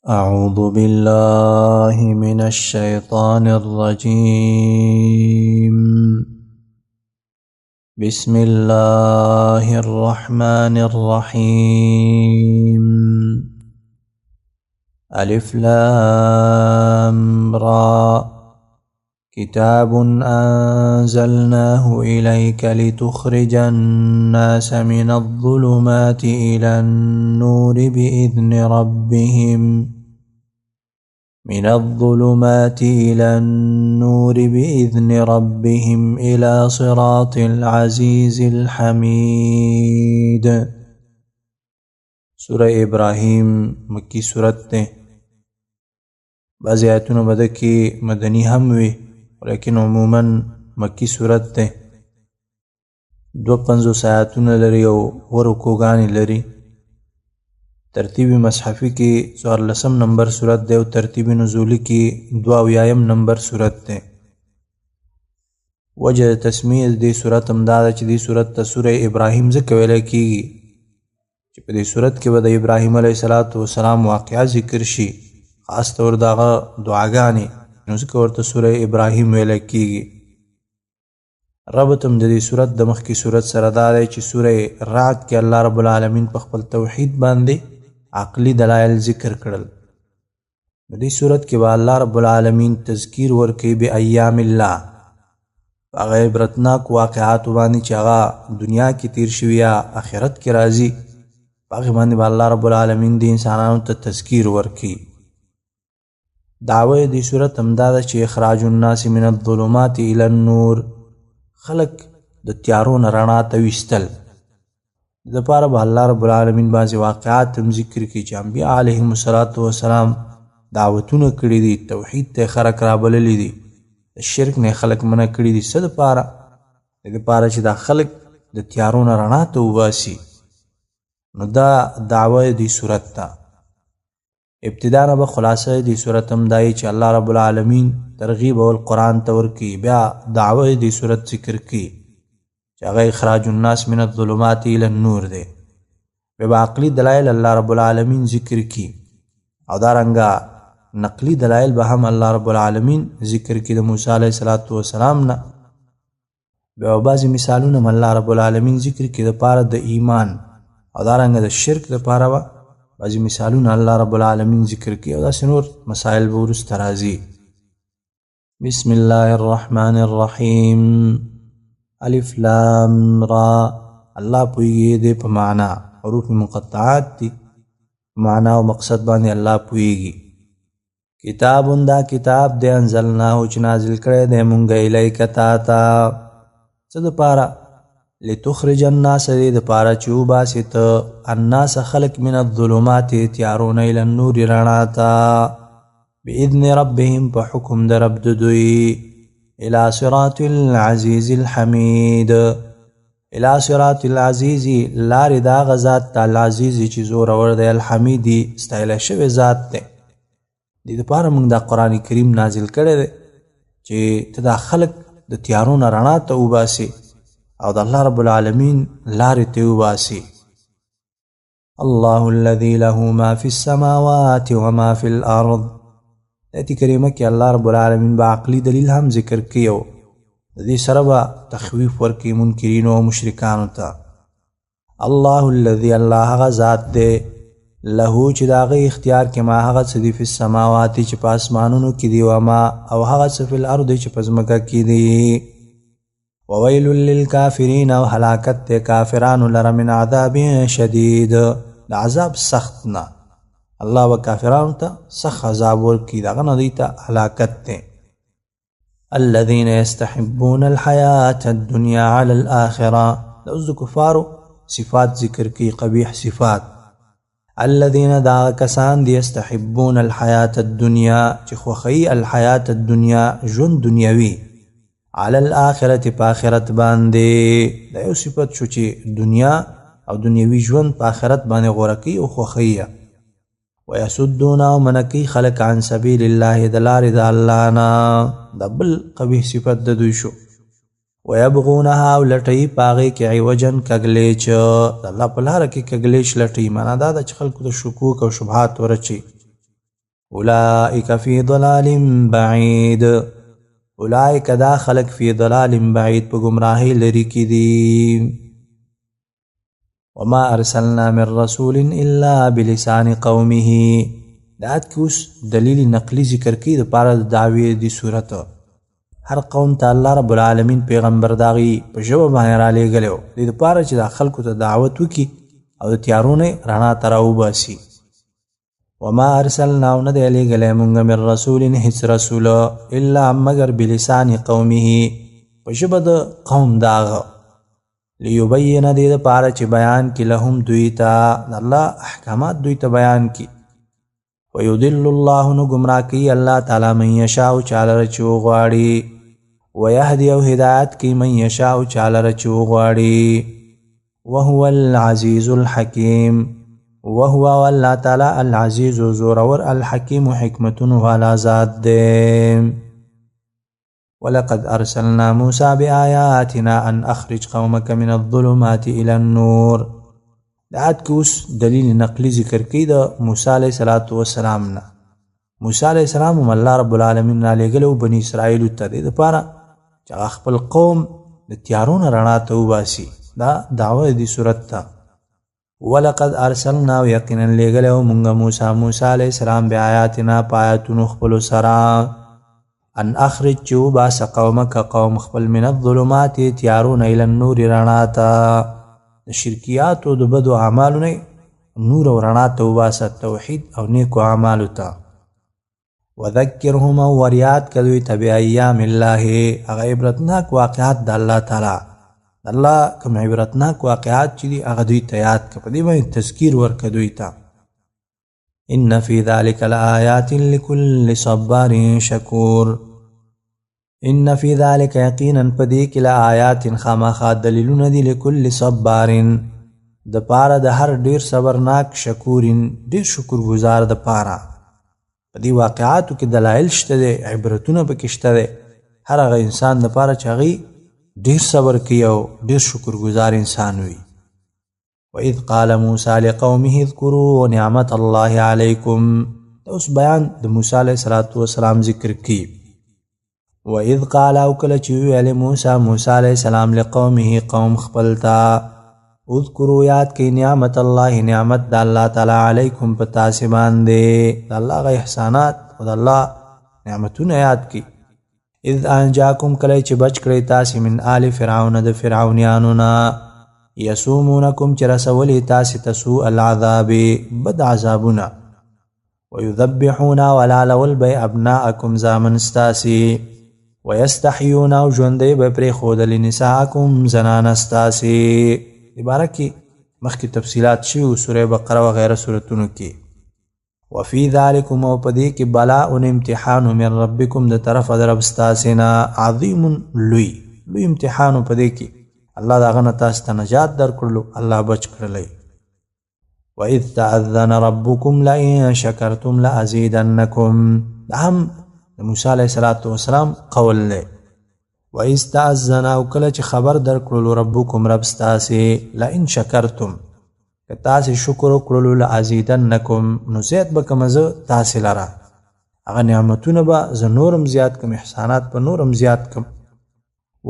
أعوذ بالله من الشيطان الرجيم. بسم الله الرحمن الرحيم. ألف لام را. كتاب أنزلناه إليك لتخرج الناس من الظلمات إلى النور بإذن ربهم إلى صراط العزيز الحميد. سورة ابراهیم مکی سورت ہے. بعض آیتونو بدکی مدنی هم وی لیکن عموما مکی صورت ده. 52 آیاتونه لري او ورکوګانی لري. ترتیب مصحفی کې 14 نمبر صورت ده او ترتیب نزولی کې 22 نمبر صورت ده. وجه تسمیه دې صورت امداد چې دې صورت ته سوره ابراهیم ځکه ویل کېږي چې په دې صورت کې به د ابراهیم علیه السلام واقعا ذکر شي، خاص طور دغه دعاګانې، نو ځکه ورته سوره ابراهیم ویل کېږي. ربط هم د دې صورت د مخکې صورت سره دا دی چې سوره رعد کې الله رب العالمین په خپل توحید باندې عقلي دلایل ذکر کړل. د دې صورت کې به الله رب العالمین تذکیر ورکوي بایام الله، هغه عبرتناک واقعاتو باندې چې هغه دنیا کې تیر شوي یا آخرت کې راځي، په هغې باندې به الله رب العالمین د انسانانو ته تذکیر ورکوي. دعوه دې صورت همدا ده چې اخراج الناس من الظلمات الى النور، خلق د تیارو نه رڼا ته ویستل. د پاره به الله رب العالمین بعضې واقعات هم ذکر کړي چې انبیا علیهم السلام دعوتونه کړي دي، توحید ته خلق رابللي دي، د شرک نه خلق منع کړي دي. څه دپاره؟ د دې پاره چې دا خلق د تیارو نه رڼا ته وباسي. نو دا دعوه دې صورت ته. ابتدا نه به خلاصه دې صورت هم دای چې الله رب العالمین ترغیب او قرآن ته ورکړي، بیا دعوه دې صورت ذکر کړي چې هغه اخراج الناس من الظلمات الى النور دی. بیا به عقلي دلایل الله رب العالمین ذکر کړي او دارنګه نقلي دلایل به هم الله رب العالمین ذکر کړي د موسی علیه السلام نه. بیا بعضې مثالونه هم الله رب العالمین ذکر کړي د پاره د ایمان او دارنګه د شرک د پاره به بعضې مثالونه الله رب العالمین ذکر کړي او داسې نور مسائل به وروسته راځي. بسم الله الرحمن الرحیم. الف لام را. الله پوهیږي دې په معنا، حروف مقطعات دي، معنا او مقصد باندې الله پوهیږي. کتاب دا کتاب دې انزلناه چې نازل کړی دی مونږ الیک تا ته. څه دپاره؟ لتخرج الناس دې دپاره چې وباسې ته الناس خلق من الظلمات تیارونه الی النور رڼا ته باذن ربهم په حکم د رب د دوی الى صراط العزیز الحمید. الى صراط العزیز لارې د هغه ذات ته العزیز چې زورور دی، الحمیدي ستایلی شوی ذات دی. دې دپاره موږ دا قرآن کریم نازل کړی دی چې ته دا خلق د تیارو نه رڼا ته وباسې او د الله رب العالمین لارې ته وباسي. الله الذي له ما في السماوات وما في الارض. آیت کریمه کې الله رب العالمین به عقلي دلیل هم ذکر کوي او د دې سره به تخویف ورکوي منکرینو او مشرکانو ته. الله الذي، الله هغه ذات دی، له چې د هغه اختیار کې ما هغه څه دي، فی السماوات چې په اسمانونو کې دي، وما او هغه څه فی الارض چې په ځمکه کې دي. وویل للکافرین، او هلاکت دی کافرانو لره من عذاب شدید، د عذاب سخت نه. الله و کافرانو ته سخت عذاب ورکړي، دغه نه دوی ته هلاکت دی. الذین یستحبون الحیاة الدنیا علی الآخرة. د اوس د کفارو صفات ذکر کړي، قبیح صفات. الذین دا کسان دی یستحبون الحیاة الدنیا چې خوښوي الحیاة الدنیا ژوند دنیوي، علی الآخرة په آخرت باندې. دا یو صفت شو چې دنیا او دنیوي ژوند په آخرت باندې غوره کوي او خوښوي. ویسدون او منکی خلق عن سبیل الله د لارې د الله نه، دا بل قبیح صفت د دوی شو. ويبغونها ولټي پاغي کې عوجن کګلیچ الله په لار کې کګلیچ لټي معنا دا چې خلکو ته شکوک او شبهات ورچي اولئک فی ضلال بعید، اولئک دا خلق فی ضلال بعید په گمراهی لري کې دي. وما ارسلنا من رسول الا بلسان قومه، دات کې اوس دلیل نقلی ذکر کوي د پاره د دعوی دی صورت. هر قوم ته الله رب العالمین پیغمبر داغي په ژبه باندې را لېږلو د دې پاره چې د خلکو ته دعوت وکي او د تیارونه رڼا ته راوباسي. وما ارسلنا نه دی لېږلی مونږ من رسول هیڅ رسول الا مگر بلسان قومه په ژبه د قوم داغه، لیبین دی د پاره چې بیان کی لهم دوی ته الله احکامات دوی ته بیان کی. ويضل الله نو گمراه کی الله تعالی من یشاء چاله رچو غواړي، ويهدي او هدایت کی من یشاء چاله رچو غواړي. وهو العزیز الحکیم، وهو والله تعالی العزیز زورور الحکیم حکمتون والا ذات دے. ولقد ارسلنا موسى بآياتنا ان اخرج قومك من الظلمات الى النور. دعات کوس دلیل نقلی ذکر کی د موسی علیہ الصلوۃ والسلام نه. موسی علیہ السلام الله رب العالمین علی ګلو بنی اسرائیل ته د لپاره چې خپل قوم د تیارونو رڼا ته وباسي. دا دعوه دی صورت ته. ولقد ارسلنا یقینا لګلو مونږ موسی علیہ السلام بیااتنا پایاتونو خپل سره ان اخرج چو باس قومک قوم خپل من الظلمات تیارون الى النور رڼا ته، د شرکیات او د بدو اعمالو نه نور او رڼا ته وباسه، توحید او نیکو اعمالو ته. وذکرهم وریات کدوی تبع ایام الله، هغه عبرتناک واقعات د الله تعالی، الله کوم عبرتناک واقعات چې دي هغه دوی ته یاد کړه، په دې باندې تذکیر ورکړه دوی ته. ان فی ذلک لآیات لکل صبار شکور. ان فی ذلک یقینا پدې کې لآیات خامخا دلیلونه دي لکل صبار د پاره د هر ډیر صبرناک شکورین ډیر شکر گزار د پاره. په دې واقعاتو کې دلایل شته دي، عبرتونه پکې شته دي. هر هغه انسان د پاره چې هغه ډیر صبر کوي او ډیر شکر گزار انسان وي. وَإِذْ قَالَ مُوسَى لِقَوْمِهِ اذْكُرُوا نِعْمَةَ اللَّهِ عَلَيْكُمْ. اوس بیان د موسی علیہ السلام ذکر کی. وَإِذْ قَالَ او کله چې ویل موسی علیہ السلام لقومه قوم خپلتا اذکروا یاد کی نعمت الله نعمت د الله تعالی علیکم په تاسو باندې، د الله غ احسانات او د الله نعمتونه یاد کی. اذ انجاکم کله چې بچ کړی تاسو من آل فرعون د فرعونانو نه، یسومونکم چې رسولی تاسو ته سوء العذاب بد عذابونه، ويذبحون ولعلول بی ابناءکم زامن ستاسی، ويستحيون او ژوندی به پرې ښودلې نساءکم زنان ستاسی. عباره کې مخکې تفصیلات شوي سوره بقره وغیره سورتونو کې. وفي ذلکم او په دې کې بلاء امتحان من ربکم د طرفه د رب ستاسې نه، عظیم لوی امتحان په دې کې الله د هغه نه تاسو ته نجات درکړلو، الله بچ کړلی. وَإِذْ تَأَذَّنَ رَبُّكُمْ لَئِن شَكَرْتُمْ لَأَزِيدَنَّكُمْ. دا هم د موسی علیہ السلام قول دی. وَإِذْ تَأَذَّنَ او کله چې خبر درکړلو ربکم رب ستاسې لئن شکرتم که تاسې شکر وکړلو لأزیدنکم نو زیات به کمه زه تاسې لره، هغه نعمتونه به زه نورم زیات کم، احسانات به نورم زیات کم.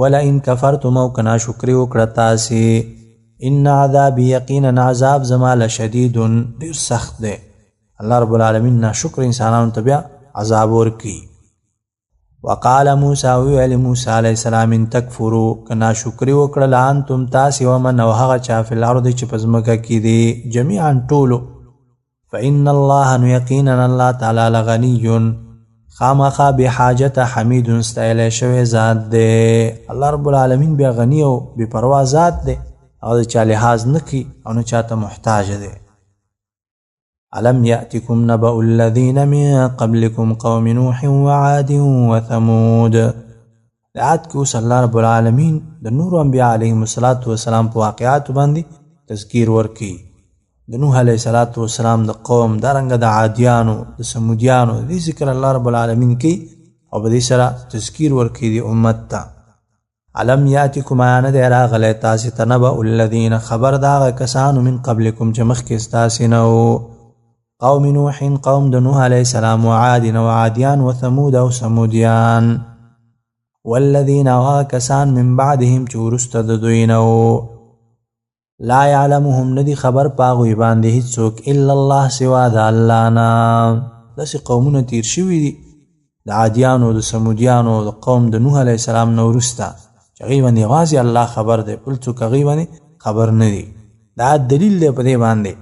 ولئن کفرتم او که ناشکري وکړه تاسې ان عذابي یقینا عذاب زما لشدید ډېر سخت دی. الله رب العالمین ناشکر انسانانو ته بیا عذاب ورکوي. وقال موسی ویل موسی علیہ السلام ان تکفروا که ناشکري وکړه انتم تاسې ومن او هغه چا فی الارض چې په ځمکه کې دي جمیعا ټولو، فإن الله نو یقینا الله تعالی لغنی خامخا بحاجت حمید استایلی شوی ذات دی. الله رب العالمین بیا غنی او بے پروا ذات دی، هغه چا لحاظ نه کوي او نه چاته محتاج دی. ألم يأتكم نبأ الذين من قبلكم قوم نوح وعاد وثمود. عاد کې اوس الله رب العالمین د نور انبیاء علیهم السلام په واقعاتو باندې تذکیر ورکوي. د نوح علیه السلام د قوم، دارنګه د عادیانو، د سمودیانو، دې ذکر الله رب العالمین کوي او په دې سره تذکیر ورکوي د امت ته. علم یاتکم آیا نه دی راغلی تاسې ته نبأ الذین خبر د هغه کسانو من قبلکم چې مخکې ستاسې نه وو قوم نوح قوم د نوح علیہ السلام وعاد وعادیان وثمود او ثمودیان والذین واکسان من بعدهم چورست د دوینو لا يعلمهم ندی خبر پاغوی باندې هیڅوک الا الله سوا د الله نه. داسې قومونه تیر شوي دي د عادیانو د ثمودیانو د قوم د نوح علیه السلام نه وروسته چې هغوی باندې یوازې الله خبر دی، بل څوک هغوی باندې خبر نه دي. دا دلیل دی په دې باندې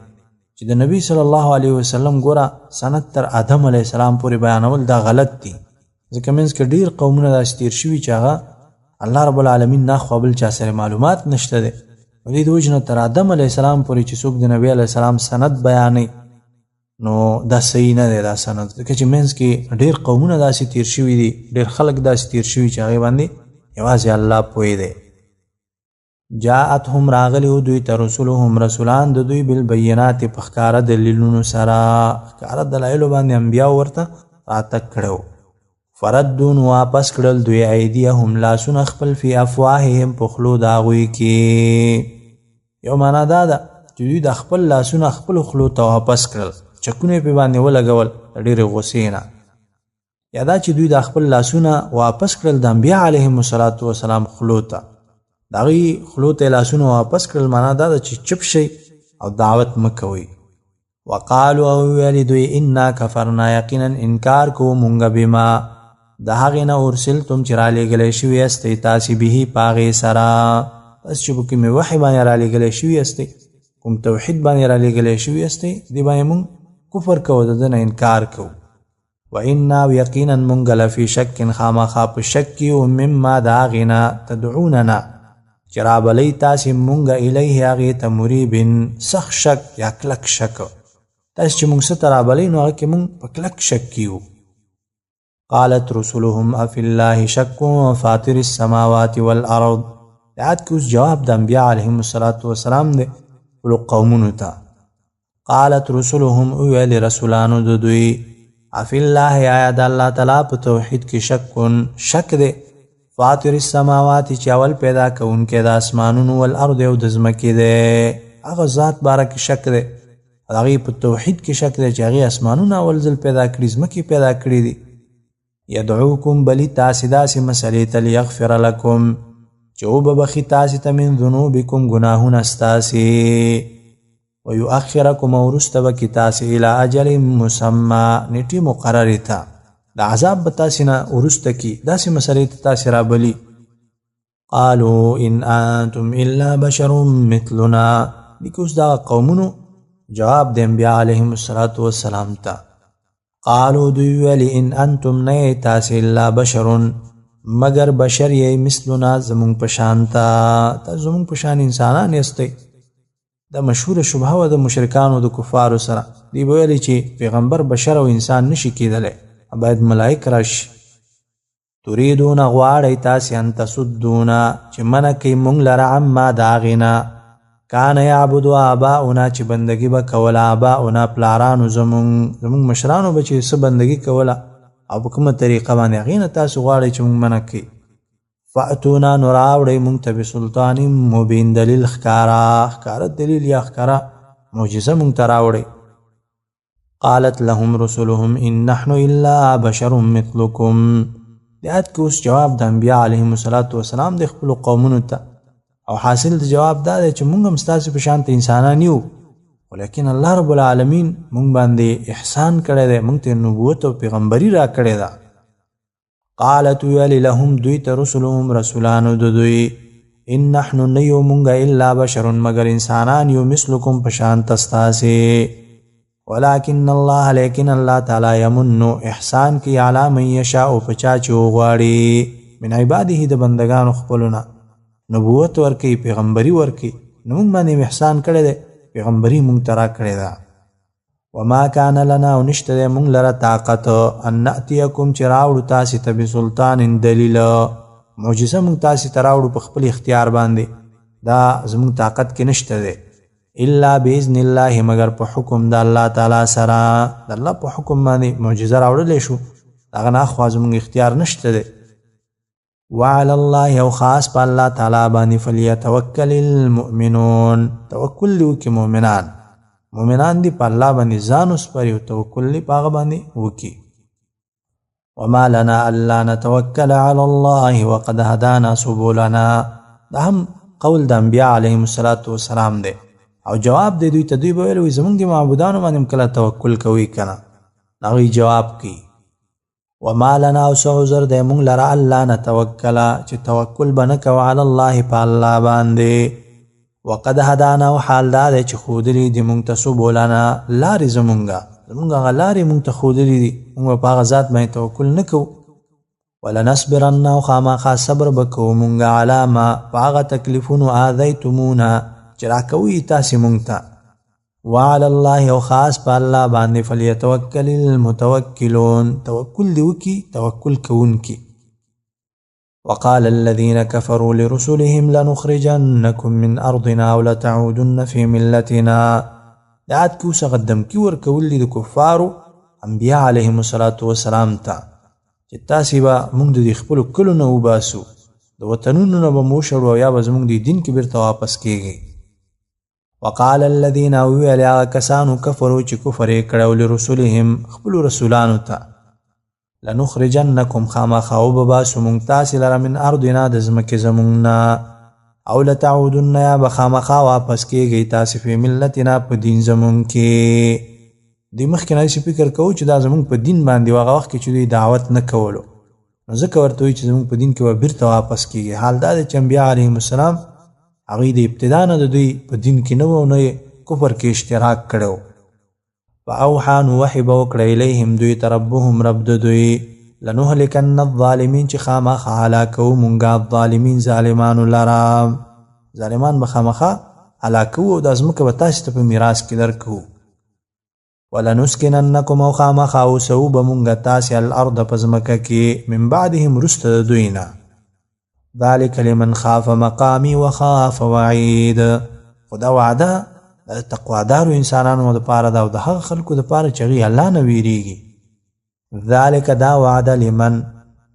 چې د نبی صلی الله علیه وسلم ګوره سند تر آدم علیه السلام پورې بیانول دا غلط دي، ځکه منځ کې ډېر قومونه داسې تیر شوي چې هغه الله رب العالمین نه خو بل چا سره معلومات نشته دی. دې د وجې نه تر آدم علیه السلام پورې چې څوک د نبي علیه السلام سند بیانوي نو دا صحیح نه دی دا سند، ځکه چې منځ کې ډېر قومونه داسې تیر شوي دي، ډېر خلک داسې تیر شوي چې هغې باندې یوازې الله پوه دی. جاءتهم راغلی دوی ته رسولهم رسولان د دوی بالبینات په ښکاره دلیلونو سره، ښکاره دلایلو باندې انبیا ورته راتګ کړی. فردون واپس کړل دوی ایدیهم لاسونه خپل فی افواههم په خولو د هغوی کې. یو معنا دا ده چې دوی د خپل لاسونه خپلو خولو ته واپس کړل، چکونه یې پې باندې ولګول د ډېرې غوسې نه. یا دا چې دوی د خپل لاسونه واپس کړل د انبیا علیهم السلام خولو ته، د هغوی خولو ته لاسونه واپس کړل معنا دا ده چې چپ شئ او دعوت مه کوئ. وقالو او ویل دوی انا کفرنا یقینا انکار کوو مونږ بما د هغې نه ارسلتم چې رالیږلی شوي یاستئ تاسې به په هغې سره، تاسې چې په کومې وحي باندې رالیږلی شوي یاستئ، کوم توحید باندې رالیږلی شوي یاستئ، دې باندې مونږ کفر کوو، د ده نه انکار کوو. و انا یقینا مونږ لفي شک خامخا په شک کې یو مما د هغې نه تدعوننا چې رابلی تاسې مونږ الیه هغې ته مریبن سخت شک یا کلک شک. تاسې چې مونږ څه ته رابلی نو هغه کې مونږ په کلک شک کې یو. قالت رسولهم افی الله شک فاطر السماوات والارض. آیات کې اوس جواب د انبیا علیهم السلام دی ټولو قومونو ته. قالت رسولهم ویل رسولانو د دوی افی الله آیا د الله تعالی په توحید کې شک دی، فاطر السماوات چې اول پیدا کوونکی د اسمانونو والارض او د ځمکې دی، هغه ذات باره کې شک دی، هغې په توحید کې شک دی چې هغې اسمانونه اول ځل پیدا کړي، ځمکې پیدا کړي دي. یدعوکم بلی تاسې داسې مسلې ته لیغفر لکم چې وببخي تاسې ته من ذنوبکم ګناهونه ستاسې، ویؤخرکم او وروسته به کړي تاسې الی اجل مسمى نیټې مقررې ته، د عذاب به تاسې نه وروسته کړي، داسې مسلې ته تاسې رابلي. قالوا ان انتم الا بشر مثلنا. دې کې اوس دغه قومونو جواب د انبیا علیهم السلام ته. قالو دوی ویل ان انتم نه تاسې الا بشر مگر بشر یې مثلنا زمونږ په شان ته، تاسو زمونږ په شان انسانان یاستئ. دا مشهوره شبهه وه د مشرکانو د کفارو سره، دوی به ویلې چې پیغمبر بشر او انسان نشي کېدلی، باید ملائک راشي. تریدون غواړئ تاسې ان تصدونا چې منع کوي مونږ لره عما د هغې نه کان یعبدو آباؤنا چې بندگی به کوله آباؤنا پلارانو زمونږ مشرانو به چې څه بندگی کوله او په کومه طریقه باندې هغې نه تاسو غواړئ چې مونږ منع کوي. فأتونا نو راوړئ مونږ ته بسلطان مبین دلیل ښکاره دلیل یا ښکاره معجزه مونږ ته راوړئ. قالت لهم رسولهم ان نحن الا بشر مثلکم. د آیات کې اوس جواب د انبیا علیهم السلام د خپلو قومونو ته، او حاصل د جواب دا دی چې مونږ هم ستاسې په شان ته انسانان یو، ولیکن الله رب العالمین مونږ باندې احسان کړی دی، مونږ ته نبوت او پیغمبري را کړې ده. قالت ویل لهم دوی ته رسولهم رسولانو د دوی ان نحن نه یو مونږ الا بشر مگر انسانان یو مثلکم په شان ته ستاسې، ولکن الله لیکن الله تعالی یمن احسان کی علی من یشاء په چا چې وغواړي من عباده د بندگانو خپلونه، نبوت ورکی پیغمبری ورکی، نو مونږ باندې احسان کړی دی، پیغمبری مونږ ته را کړې ده. وما کان لنا او نشته دی مونږ لره طاقت ان نأتیکم چې راوړو تاسې ته بسلطان دلیل معجزه مونږ تاسې ته راوړو په خپل اختیار باندې، دا زمونږ طاقت کې نشته دی. الا باذن الله مگر په حکم د الله تعالی سره، د الله په حکم باندې معجزه راوړلی شو، دغه نه خوا زمونږ اختیار نشته دی. وعلى الله او خاص په الله تعالی باندې فلیتوکل المؤمنون، توکل وکړي مؤمنان. مومنان دی په الله باندې ځان وسپاري او توکل دی په هغه باندې وکړي. وما لنا الا نتوکل علی الله وقد هدانا سبلنا. دا هم قول د انبیاء علیهم السلام دی او جواب دی دوی ته. دوی به ویل زمونږ د معبودانو باندې کله توکل کوي کنه؟ هغوی جواب کوي وما لنا او څه عذر دی مونږ لره الا نتوکل چې توکل به نه کوو علی الله په الله باندې وقد هدانا او حال دا دی چې ښودلي دي مونږ ته سبلنا لارې زمونږ هغه لارې مونږ ته ښودلي دي. مونږ په هغه ذات باندې توکل نه کوو. ولنصبرن او خامخا صبر به کوو مونږ علی ما په هغه تکلیفونو آذیتمونا چې راکوي تاسې مونږ ته. وعلى الله او خاص په الله باندې فلیتوکل المتوکلون توکل دی وکي توکل کوونکي. وقال الذين كفروا لرسلهم لنخرجنكم من ارضنا او لتعودن في ملتنا. دعات کو سغدم کی ورکول دي د کفارو انبیاء علیهم السلام ته چې تاسې به موږ د خپلو کلو نه وباسو، د وطنونو نه به مو وشړو او یا به زموږ د دین کې بیرته واپس کیږي. وقال الذين ویل هغه کسانو کفرو چې کفر یې کړی لرسلهم خپلو رسولانو ته لنخرجنکم خامخا وبباسو موږ تاسې لره من ارضنا د ځمکې زموږ نه او لتعودن یا به خامخا واپس کیږئ تاسې په ملتنا په دین زموږ کې. دوی مخکې نه داسې فکر کوو چې دا زموږ په دین باندې هغه وخت کې چې دوی دعوت نه کولو نو ځکه ورته وایي چې زموږ په دین کې به بیرته واپس کیږي. حال دا دی چې انبیا علیهم السلام هغوی د ابتدا نه د دوی په دین کې نه و او نه یې کفر کې اشتراک کړی و. فاوحا نو وحی به وکړه الیهم دوی ته ربهم رب د دوی لنهلکن الظالمین چې خامخا هلاکوو مونږ الظالمین ظالمانو لره. ظالمان به خامخا هلاکوو او دا ځمکه به تاسې ته په میراث کې درکوو. ولنسکننکم او خامخا اوسوو به مونږ تاسې الارض په ځمکه کې من بعدهم وروسته د دوی نه. ذلك لمن خاف مقامی وخاف وعید. خو دا وعده د تقوادارو انسانانو دپاره ده او د هغه خلکو دپاره چې هغوی الله نه ویریږي. ذلك دا وعده لمن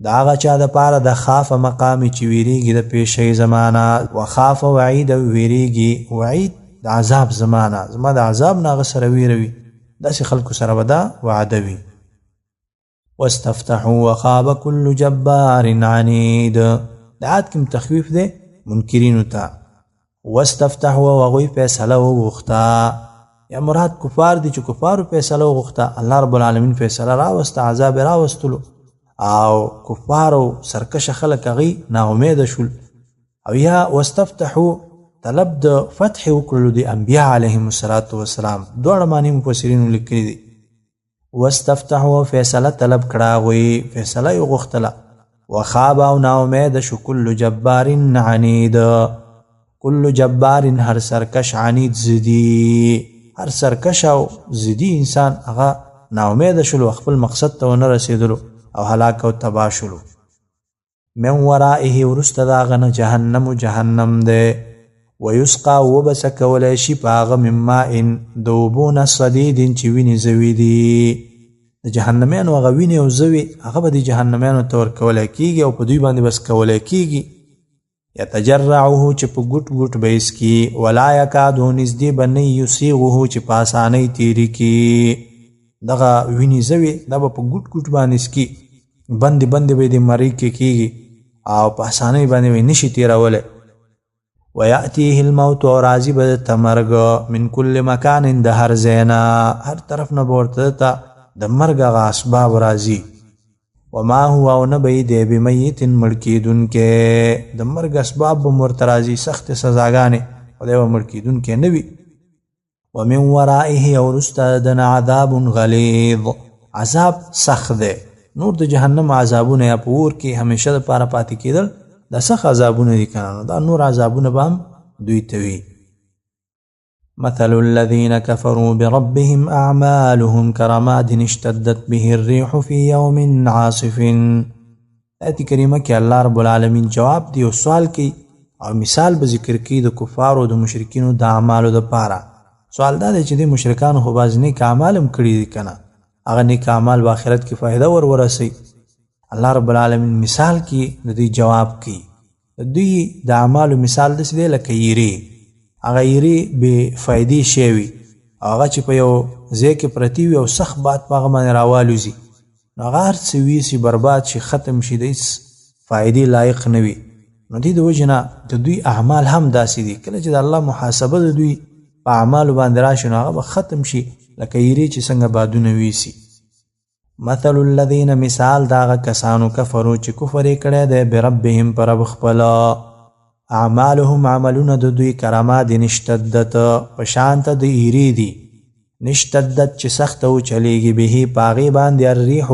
د هغه چا دپاره د خاف مقامی چې ویریږي د پیشۍ زمانه وخاف وعید او ویریږي وعید د عذاب زمانه زما د عذاب نه هغه سره ویروي داسې خلکو سره به دا وعده وي. واستفتحوا وخاب كل جبار عنید. د عاد کوم تخویف دی منکرینو ته. واستفتحوا وغوی فیصله وغوښته یا مراد کفار دي چې کفارو فیصله وغوښته الله رب العالمین فیصله راوسته عذاب راوستلو او کفارو سرکشه خلک هغوی ناامیده شول. او یا واستفتحوا طلب د فتح وکړلو د انبیا علیهم السلام دواړه معنی مفسرینو لیکلي دي. واستفتحوا فیصله طلب کړه هغوی فیصله یې وغوښتله. وخاب او ناامید شو کل جبار عنید کل جبار هر سرکش عنید زدی هر سرکش او زدی انسان هغه ناامید شلو خپل مقصد ته ونه رسیدلو او هلاک او تباه شلو. من ورائه ورست داغه نه جهنم ده ويسقى وبس کولی شي په هغه من ماء د اوبو نه صدید چې وینې زوی دي. د جهنمیانو هغه وینې او زوی هغه به د جهنمیانو ته ورکولی کېږي او په دوی باندې بس کولی کېږي. یتجرعه چې په ګوټ ګوټ به یې څکي ولا یکادو نږدې به نه یسیغه چې په اسانۍ تېرې کړي. دغه وینې زوی دا به په ګوټ ګوټ باندې څکي بندې به یې د مرۍ کې کېږي او په اسانۍ باندې به یې نشي تېرولی. ویأتیه الموت او راځي به ته مرګ من کل مکان د هر ځای نه هر طرف نه به ورته ته د مرګ هغه اسباب راځي. وما هو او نه به دی بمیت مړ کېدونکی د مرګ اسباب به م ورته راځي سختې سزاګانې او دی به مړ کېدونکی نه وي. ومن ورائه او وروسته د نه عذاب غلیظ عذاب سخت دی. نور د جهنم عذابونه یا په اور کې همیشه دپاره پاتې کېدل دا سخت عذابونه دي کنه دا نور عذابونه به هم دوی ته وي. مثل الذين كفروا بربهم أعمالهم كرماد اشتدت به الريح في يوم عاصف. آیت کریمه کې الله رب العالمین جواب دی او سوال کوي او مثال به ذکر کوي د کفارو او د مشرکینو د اعمالو دپاره. سوال دا دی چې د مشرکانو خو بعض نیک اعمال هم کړي دي کنه هغه نیک اعمال به آخرت کې فایده ورسوي. الله رب العالمین مثال کې د دوی جواب کوي. د دوی د اعمالو مثال داسې دی لکه یری هغه یری بې فایدې شی وي هغه چې په یو ځای کې پرتی وي او سخت باد په هغه باندې راوالوزي نو هغه هر څه ویسي برباد شي ختم شي د هېڅ فایدې لایق نه وي نو دې د وجې نه د دوی اعمال هم داسې دي کله چې د الله محاسبه د دوی په اعمالو باندې راشي نو هغه به ختم شي لکه ایرې چې څنګه بادونه ویسي مثل الذین مثال د هغه کسانو کفرو چې کفر یې کړی دی بربهم په رب خپل اعمالهم عملونه د دوی کرامات اشتدت په شانته د ایرې دي نشتدت چې سخته وچلیږي به په هغې باندې الریح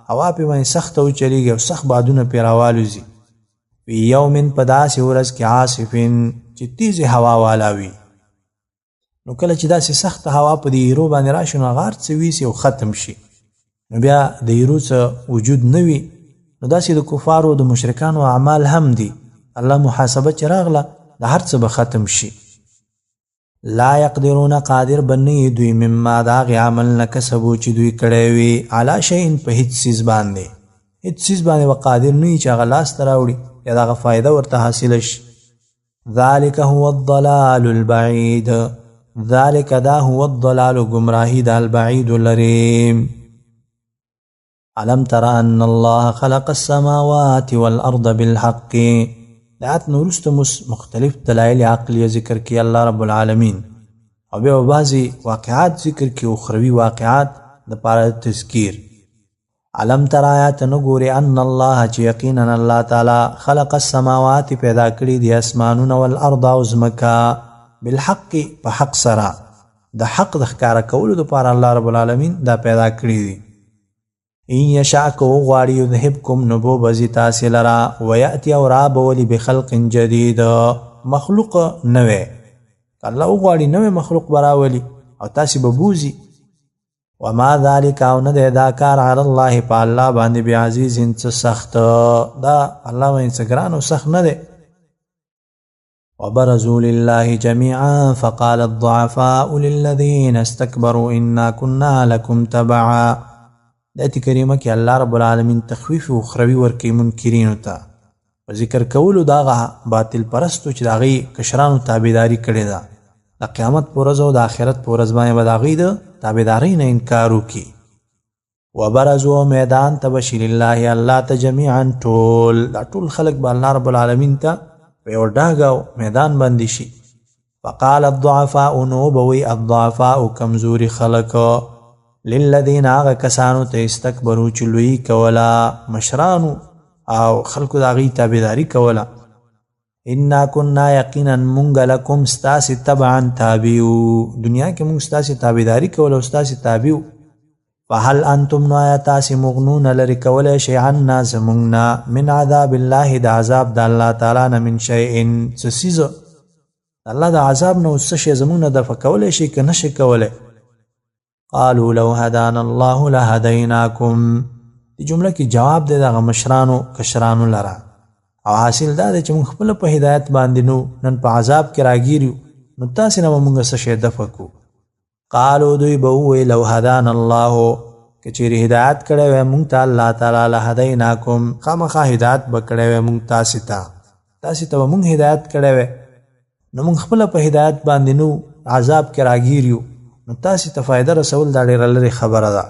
هوا پې باندې سخته وچلیږي او سخت بادونه پرې راوالوزي فی یوم په داسې ورځ کې عاصفین چې تیزې هوا والا وي نو کله چې داسې سخته هوا په دې ایرو باندې راشي نو هغه هر څه ویسي او ختم شي نو بیا د ایرو څه وجود نه وي نو داسې د کفارو د مشرکانو اعمال هم دي الله محاسبه چې راغله د هر څه به ختم شي لا یقدرون قادر بنی دوی مما د هغې عمل نه کسبو چې دوی کړی وي علی شیء په هیڅ څیز باندې هیڅ څیز باندې به قادر نه وي چې هغه لاسته راوړي یا د هغه فایده ورته حاصله شي ذلک هو الضلال البعید ذلک دا هو الضلال گمراهی د البعید لري علم تر ان الله خلق السماوات والارض بالحق دعات نورست مختلف دلائل عقلیه ذکر کی الله رب العالمین او بیا بعضی واقعات ذکر کی اخروی واقعات د پاره تذکیر علم تر آیات نګوري ان الله چې یقینا الله تعالی خلق السماوات پیدا کړی دی اسمانونه والارض او زمکا بالحق په حق سره د حق د ښکارا کولو د پاره الله رب العالمین دا پیدا کړی دی ان یشاء کو غواړي یذهبکم نبو بزی تاسې لرا ویاتی او را بولی بخلق جدید مخلوق نوې الله غواړي نوې مخلوق براولي او تاسې به بوزي وما ذلك او نه دا کار علی الله په الله باندې بعزیز څه سخت دا الله باندې څه ګران او سخت نه دی وبرزوا لله جميعا فقال الضعفاء للذين استكبروا انا كنا لكم تبعا د آیت کریمه کې الله رب العالمین تخویف اخروی ورکوي منکرینو ته په ذکر کولو د هغه باطل پرستو چې د هغې کشرانو تابعداري کړې ده د قیامت په ورځ او د آخرت په ورځ باندې به د هغې د تابعدارۍ نه انکار وکړي وبرزوا میدان ته به شي لله الله ته جمیعا ټول دا ټول خلک به الله رب العالمین ته په یو ډاګه او میدان باندې شي فقال الضعفاء نو به وي الضعفاء کمزوري خلک للذین آغا کسانو ته استکبرو چې لوی کولا مشرانو او خلکو د هغې تابعداري کوله انا کنا یقینا مونږ لکم ستاسې تبعا تابعو دنیا کې مونږ ستاسې تابعداري کوله او ستاسې تابعو فهل انتم نو آیا تاسې مغنون لرې کولی شئ عنا زمونږ نه من عذاب الله د عذاب د الله تعالی نه من شیء څه څیزه الله د عذاب نه اوس څه شی زمونږ نه دفع کولی شئ که نه شئ کولی قالوا لو هدانا الله لهديناكم دې جمله کې جواب دی دغه مشرانو کشرانو لره او حاصل دا دی چې موږ خپله په هدایت باندې نو نن په عذاب کې راګیر یو نو تاسې نه به موږ څه شی دفع کړو قالو دوی به وویل لو هدانا الله که چیرې هدایت کړی وی موږ ته الله تعالی لهدیناکم خامخا هدایت به کړی وی موږ تاسې ته به موږ هدایت کړی وی نو موږ خپله په هدایت باندې نو عذاب کې راګیر یو نو تاسې ته فایده رسول دا ډېره لرې خبره ده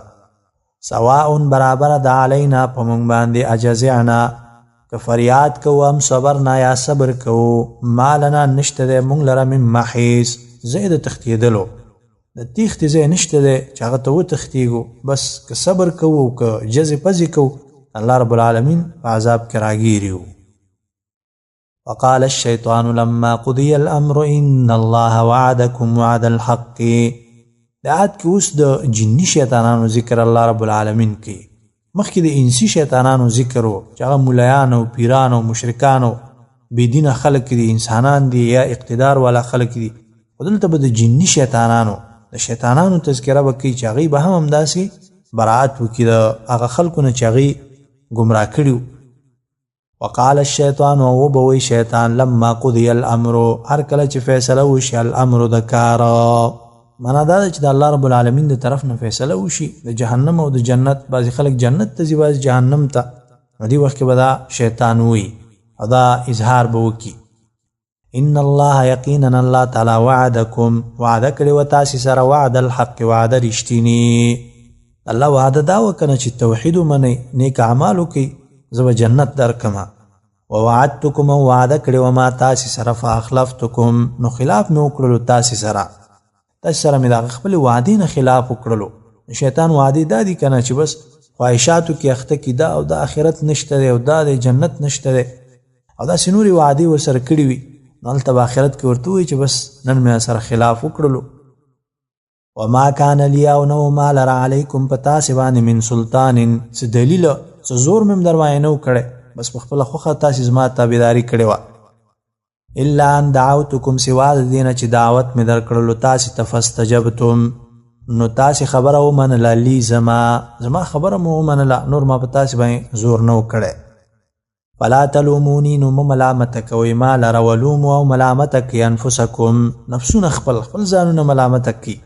سواء برابره ده علینا په موږ باندې اجزعنا که فریاد کوو هم صبرنا یا صبر کوو ما لنا نشته دی موږ لره من محیص ځای د تښتېدلو د تیښتې ځای نشته دی چې هغه ته وتښتېږو بس که صبر کوو که جزې پزې کوو الله رب العالمین په عذاب کې راګیر یو وقال الشیطان لما قضي الامر ان الله وعدكم وعد الحق د آیت کې اوس د جني شیطانانو ذکر الله رب العالمین کوي مخکې د انسي شیطانانو ذکر و چې هغه ملایان او پیران او مشرکان او بېدینه خلک دي انسانان دي یا اقتدار والا خلک دي خو دلته به د جني شیطانانو د شیطانانو تذکره به کوي چې هغوی به هم همداسې براعت وکړي د هغه خلکو نه چې هغوی ګمراه کړي وقال الشیطان او به وی شیطان لما قضي الامر هر کله چې فیصله وشي الامر د کار معنا دا چې د الله رب العالمین د طرف نه فیصله وشي د جهنم او د جنت بعضې خلک جنت ته ځي بعضې جهنم ته نو دې وخت کې به دا شیطان وي او دا اظهار به وکړي ان الله یقینا الله تعالی وعدکم وعده کړی و تاسې سره وعد الحق وعده رښتینی الله وعده دا وکنه چې توحید ومنئ نیک اعمال وکئ زه به جنت درکمه ووعدتکم وعده کړی وما تاسې سره فاخلفتکم نو خلاف مې وکړلو تاسې سره مې د هغه خپلې وعدې نه خلاف وکړلو شیطان وعدې دا دي که نه چې بس خواهشاتو کې اخته کي دا او د آخرت نشته دی او دا د جنت نشته دی او داسې نورې وعدې ورسره کړي وي نو هلته به آخرت کې ورته ووایي چې بس نن مې سره خلاف وکړلو وما کان لی او نو ما لره علیکم په تاسې باندې من سلطان څه دلیل څه زور مې هم در باندې نه و کړی بس په خپله خوښه تاسې زما تابعداري کړې وه الا ان دعوتکم سوا د دې نه چې دعوت مې در کړلو تاسې ته فاستجبتم نو تاسې خبره ومنله لی زما خبره مو ومنله نور ما په تاسې باندې زور نه و کړی فلا تلوموني نو مه ملامته کوئ ما لره ولومو او ملامته کړئ انفسکم نفسونه خپل ځانونه ملامته کړي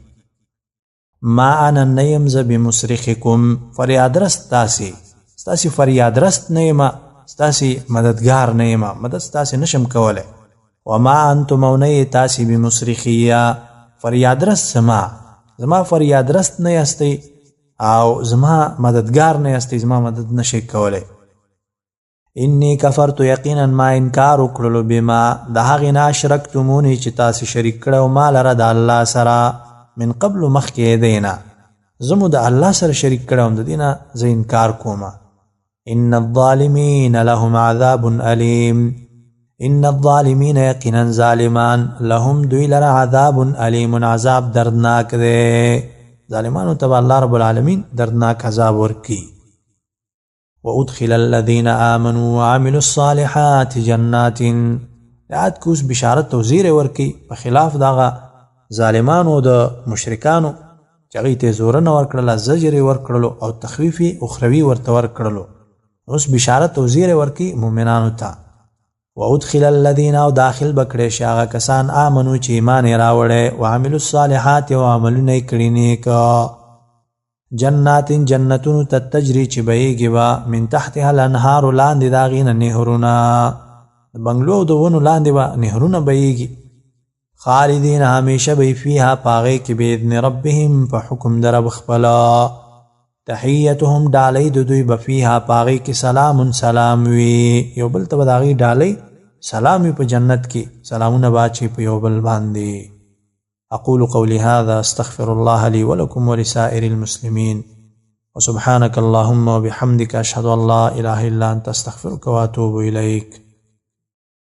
ما انا نه یم زه بمصرخکم فریادرست ستاسې فریادرست نه یم ستاسې مددګار نه یم مدد ستاسې نشم کولی وما انتم او نه یې تاسې بمصرخیه فریادرست زما فریادرست نه یاستئ او زما مددګار نه یاستئ زما مدد نشئ کولی انی کفرتو یقینا ما انکار وکړلو بما د هغې نه اشرکتمونی چې تاسې شریک کړی ما لره د الله سره من قبل مخکې دی نه زه مو د الله سره شریک کړی وم د دې نه زه انکار کوم ان الظالمین لهم عذاب علیم ان الظالمین یقینا ظالمان لهم دوی لره عذاب علیم عذاب دردناک دی ظالمانو ته به الله رب العالمین دردناک عذاب ورکي وادخل الذین آمنوا وعملوا الصالحات جنات یاد کوس بشارت او زیری ورکي په خلاف دغه ظالمانو د مشرکانو چې هغوی ته یې زورنه ورکړله زجر یې ورکړلو او تخویف اخروي ورته ورکړلو اوس بشارت او زیری ورکي مؤمنانو ته وادخل الذین او داخل بکړی شي هغه کسان آمنو چې ایمان یې راوړی وعملوا الصالحات او عملونه یې کړي نیک جنات جنتونو ته تجري چې بهیږي به من تحتها الانهار لاندې د هغې نه نهرونه د بنګلو او د ونو لاندې به نهرونه بهیږي خالدین همیشه به فیها په هغې کې باذن ربهم په حکم د رب خپله تحیتهم ډالۍ د دوی به فیها په هغې کې سلام سلام وي یو بل ته به د هغې ډالۍ سلام وي په جنت کې سلامونه به اچي په یو بل باندې أقول قولي هذا استغفر الله لي ولكم ولسائر المسلمين وسبحانك اللهم وبحمدك أشهد أن لا إله إلا أنت استغفرك وأتوب إليك